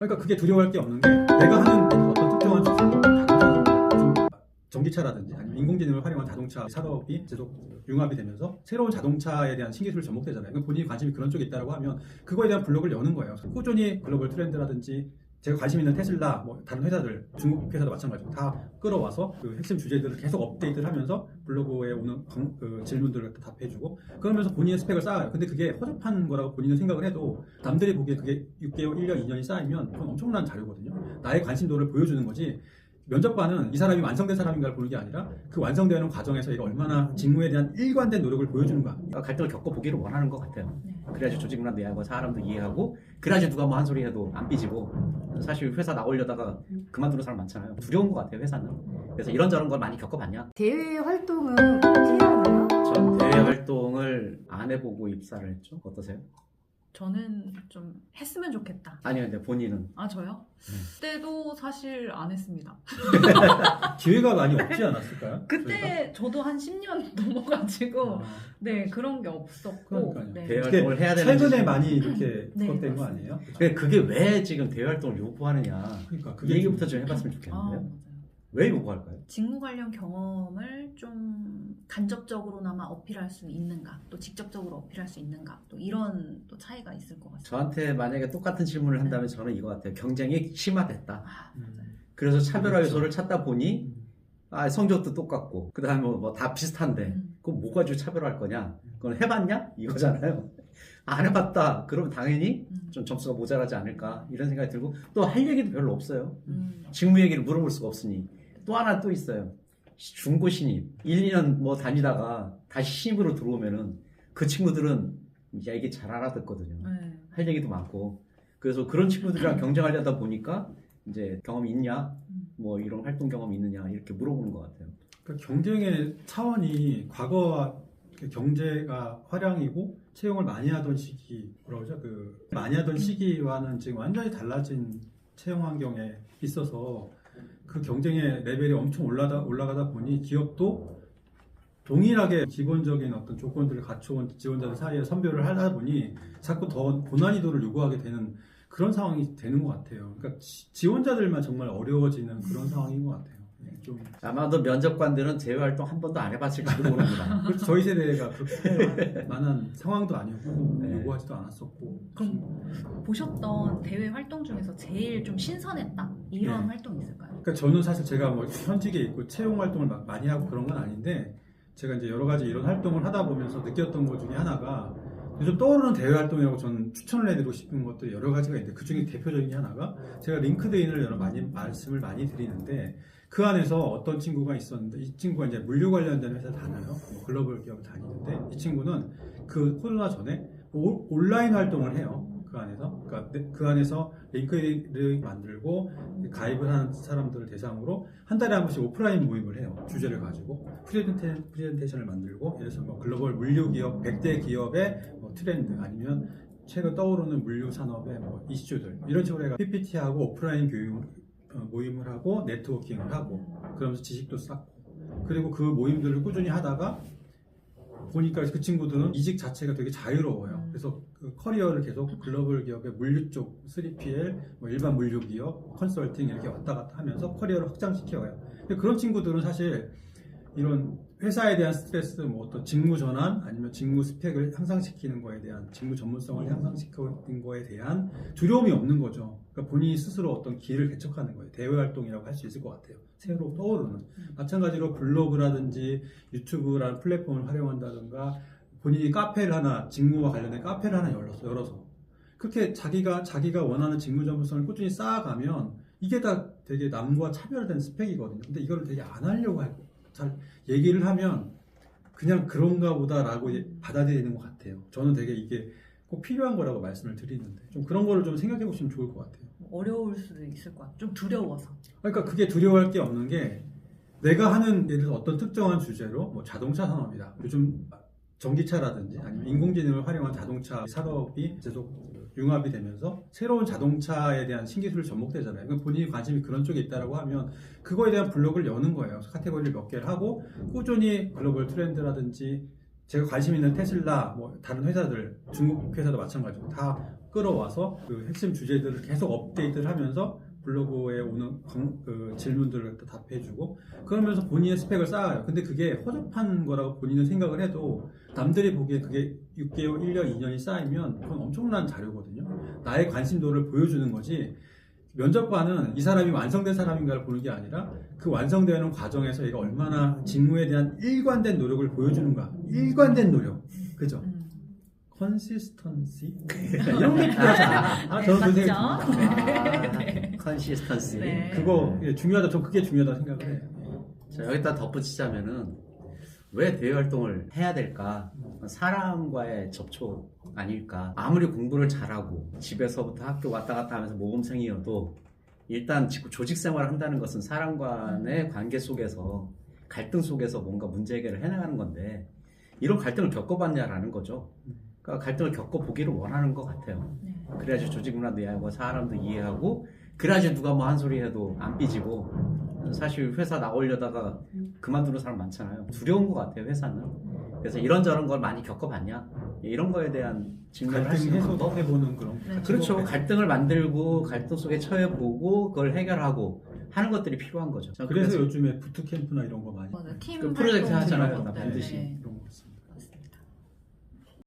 그러니까 그게 두려워할 게 없는 게 내가 하는 어떤 특정한 주제로 전기차라든지 아니면 인공지능을 활용한 자동차 산업이 계속 융합이 되면서 새로운 자동차에 대한 신기술이 접목되잖아요. 그러니까 본인이 관심이 그런 쪽에 있다고 하면 그거에 대한 블록을 여는 거예요. 꾸준히 글로벌 트렌드라든지 제가 관심 있는 테슬라, 뭐 다른 회사들, 중국 회사도 마찬가지고 다 끌어와서 그 핵심 주제들을 계속 업데이트를 하면서 블로그에 오는 그 질문들을 답해주고 그러면서 본인의 스펙을 쌓아요. 근데 그게 허접한 거라고 본인은 생각을 해도 남들이 보기에 그게 6개월, 1년, 2년이 쌓이면 그건 엄청난 자료거든요. 나의 관심도를 보여주는 거지. 면접관은 이 사람이 완성된 사람인가를 보는 게 아니라 그 완성되는 과정에서 얘가 얼마나 직무에 대한 일관된 노력을 보여주는 거야. 갈등을 겪어보기를 원하는 것 같아요. 그래야지 조직 문화도 이해하고 사람도 이해하고 그래야지 누가 뭐 한 소리 해도 안 삐지고 사실 회사 나오려다가 그만두는 사람 많잖아요. 두려운 것 같아요 회사는. 그래서 이런저런 걸 많이 겪어봤냐? 대외 활동은 꼭 해야 하나요? 전 대외 활동을 안 해보고 입사를 했죠. 어떠세요? 저는 좀 했으면 좋겠다. 아니요, 근데 본인은 아, 저요? 그때도 사실 안 했습니다. 기회가 많이 없지 않았을까요? 그때 저도 한 10년 넘어가지고 아, 네, 그런 게 없었고 그러니까요. 네. 대외 활동을 해야 되는 최근에 많이 이렇게 네, 그것된 거 맞습니다. 아니에요? 그게 왜 지금 대외 활동을 요구하느냐? 그러니까 이 얘기부터 좀 해봤으면 아, 좋겠는데요. 맞아요. 왜 요구할까요? 직무 관련 경험을 좀 간접적으로나마 어필할 수 있는가, 또 직접적으로 어필할 수 있는가, 또 이런 또 차이가 있을 것 같습니다. 저한테 만약에 똑같은 질문을 한다면 저는 이거 같아요. 경쟁이 심화됐다. 아, 그래서 차별화 그렇죠. 요소를 찾다 보니 성적도 똑같고 그 다음에 뭐 다 비슷한데 그거 뭐 가지고 차별화할 거냐? 그건 해봤냐? 이거잖아요. 안 해봤다. 그러면 당연히 좀 점수가 모자라지 않을까 이런 생각이 들고 또 할 얘기도 별로 없어요. 직무 얘기를 물어볼 수가 없으니 또 하나 또 있어요. 중고 신입 1, 2년 뭐 다니다가 다시 신입으로 들어오면은 그 친구들은 야 이게 잘 알아듣거든요. 네. 할 얘기도 많고 그래서 그런 친구들이랑 경쟁하려다 보니까 이제 경험이 있냐 뭐 이런 활동 경험이 있느냐 이렇게 물어보는 것 같아요. 그러니까 경쟁의 차원이 과거와 경제가 화량이고 채용을 많이 하던 시기 뭐라고 그러죠? 그 많이 하던 시기와는 지금 완전히 달라진 채용 환경에 있어서 그 경쟁의 레벨이 엄청 올라가다 보니 기업도 동일하게 기본적인 어떤 조건들을 갖춰온 지원자들 사이에 선별을 하다 보니 자꾸 더 고난이도를 요구하게 되는 그런 상황이 되는 것 같아요. 그러니까 지원자들만 정말 어려워지는 그런 상황인 것 같아요. 좀 아마도 면접관들은 대외 활동 한 번도 안 해봤을지도 모릅니다. 그렇죠. 저희 세대가 그렇게 할 만한 상황도 아니었고 네. 요구하지도 않았었고. 그럼 보셨던 대외 활동 중에서 제일 좀 신선했다 이런 네. 활동이 있을까요? 그러니까 저는 사실 제가 뭐 현직에 있고 채용 활동을 막 많이 하고 그런 건 아닌데 제가 이제 여러 가지 이런 활동을 하다 보면서 느꼈던 것 중에 하나가 요즘 떠오르는 대외 활동이라고 저는 추천을 해드리고 싶은 것들이 여러 가지가 있는데 그 중에 대표적인 게 하나가 제가 링크드인을 말씀을 많이 드리는데 그 안에서 어떤 친구가 있었는데 이 친구가 이제 물류 관련된 회사 다녀요. 뭐 글로벌 기업을 다니는데 이 친구는 그 코로나 전에 온라인 활동을 해요. 그 안에서 그러니까 그 안에서 링크드인을 만들고 가입을 하는 사람들을 대상으로 한 달에 한 번씩 오프라인 모임을 해요. 주제를 가지고 프레젠테이션을 만들고 예를 들어서 뭐 글로벌 물류 기업 100대 기업의 뭐 트렌드 아니면 최근 떠오르는 물류 산업의 뭐 이슈들 이런 식으로 해가 PPT하고 오프라인 교육 모임을 하고 네트워킹을 하고 그러면서 지식도 쌓고 그리고 그 모임들을 꾸준히 하다가 보니까 그 친구들은 이직 자체가 되게 자유로워요. 그래서 그 커리어를 계속 글로벌 기업의 물류 쪽 3PL, 뭐 일반 물류 기업, 컨설팅 이렇게 왔다 갔다 하면서 커리어를 확장시켜요. 근데 그런 친구들은 사실 이런 회사에 대한 스트레스, 뭐 어떤 직무 전환 아니면 직무 스펙을 향상시키는 거에 대한 직무 전문성을 향상시키는 거에 대한 두려움이 없는 거죠. 그러니까 본인이 스스로 어떤 길을 개척하는 거예요. 대외 활동이라고 할 수 있을 것 같아요. 새로 떠오르는. 마찬가지로 블로그라든지 유튜브라는 플랫폼을 활용한다든가 본인이 카페를 하나 직무와 관련된 카페를 하나 열어서 그렇게 자기가 원하는 직무 전문성을 꾸준히 쌓아가면 이게 다 되게 남과 차별된 스펙이거든요. 근데 이거를 되게 안 하려고 잘 얘기를 하면 그냥 그런가 보다라고 받아들이는 것 같아요. 저는 되게 이게 꼭 필요한 거라고 말씀을 드리는데 좀 그런 거를 좀 생각해 보시면 좋을 것 같아요. 어려울 수도 있을 것 같아요. 좀 두려워서. 그러니까 그게 두려워할 게 없는 게 내가 하는 예를 들어서 어떤 특정한 주제로 뭐 자동차 산업이다. 요즘 전기차라든지 아니면 인공지능을 활용한 자동차 산업이 계속 융합이 되면서 새로운 자동차에 대한 신기술이 접목되잖아요. 그러니까 본인이 관심이 그런 쪽에 있다고 하면 그거에 대한 블록을 여는 거예요. 카테고리를 몇 개를 하고 꾸준히 글로벌 트렌드라든지 제가 관심 있는 테슬라, 뭐 다른 회사들, 중국 회사도 마찬가지고 다 끌어와서 그 핵심 주제들을 계속 업데이트를 하면서 블로그에 오는 그 질문들을 또 답해주고 그러면서 본인의 스펙을 쌓아요. 근데 그게 허접한 거라고 본인은 생각을 해도 남들이 보기에 그게 6개월, 1년, 2년이 쌓이면 그건 엄청난 자료거든요. 나의 관심도를 보여주는 거지. 면접관은 이 사람이 완성된 사람인가를 보는 게 아니라 그 완성되는 과정에서 얘가 얼마나 직무에 대한 일관된 노력을 보여주는가. 일관된 노력. 그죠? 컨시스턴시? 이런 게 필요하잖아. 저는 그 생각이 듭니다. 컨시스턴시. 네. 그거 중요하다. 저 그게 중요하다 생각을 해요. 자, 여기다 덧붙이자면은 왜 대외 활동을 해야 될까? 사람과의 접촉 아닐까? 아무리 공부를 잘하고 집에서부터 학교 왔다 갔다 하면서 모범생이어도 일단 조직 생활을 한다는 것은 사람 간의 관계 속에서 갈등 속에서 뭔가 문제 해결을 해나가는 건데 이런 갈등을 겪어봤냐라는 거죠. 그러니까 갈등을 겪어보기를 원하는 것 같아요. 네. 그래야지 조직 문화도 이해하고 사람도 이해하고 그래야지 누가 뭐 한 소리 해도 안 삐지고 사실 회사 나오려다가 그만두는 사람 많잖아요. 두려운 것 같아요, 회사는. 그래서 이런저런 걸 많이 겪어봤냐? 이런 거에 대한 질문을 할 수 갈등 있는 방법. 해소해보는 그런. 네. 그렇죠. 갈등을 만들고 갈등 속에 처해보고 그걸 해결하고 하는 것들이 필요한 거죠. 그래서 요즘에 부트캠프나 이런 거 많이. 맞아요. 팀 그 프로젝트 활동 하잖아요. 이런 것들. 반드시. 네. 그런 거 있습니다.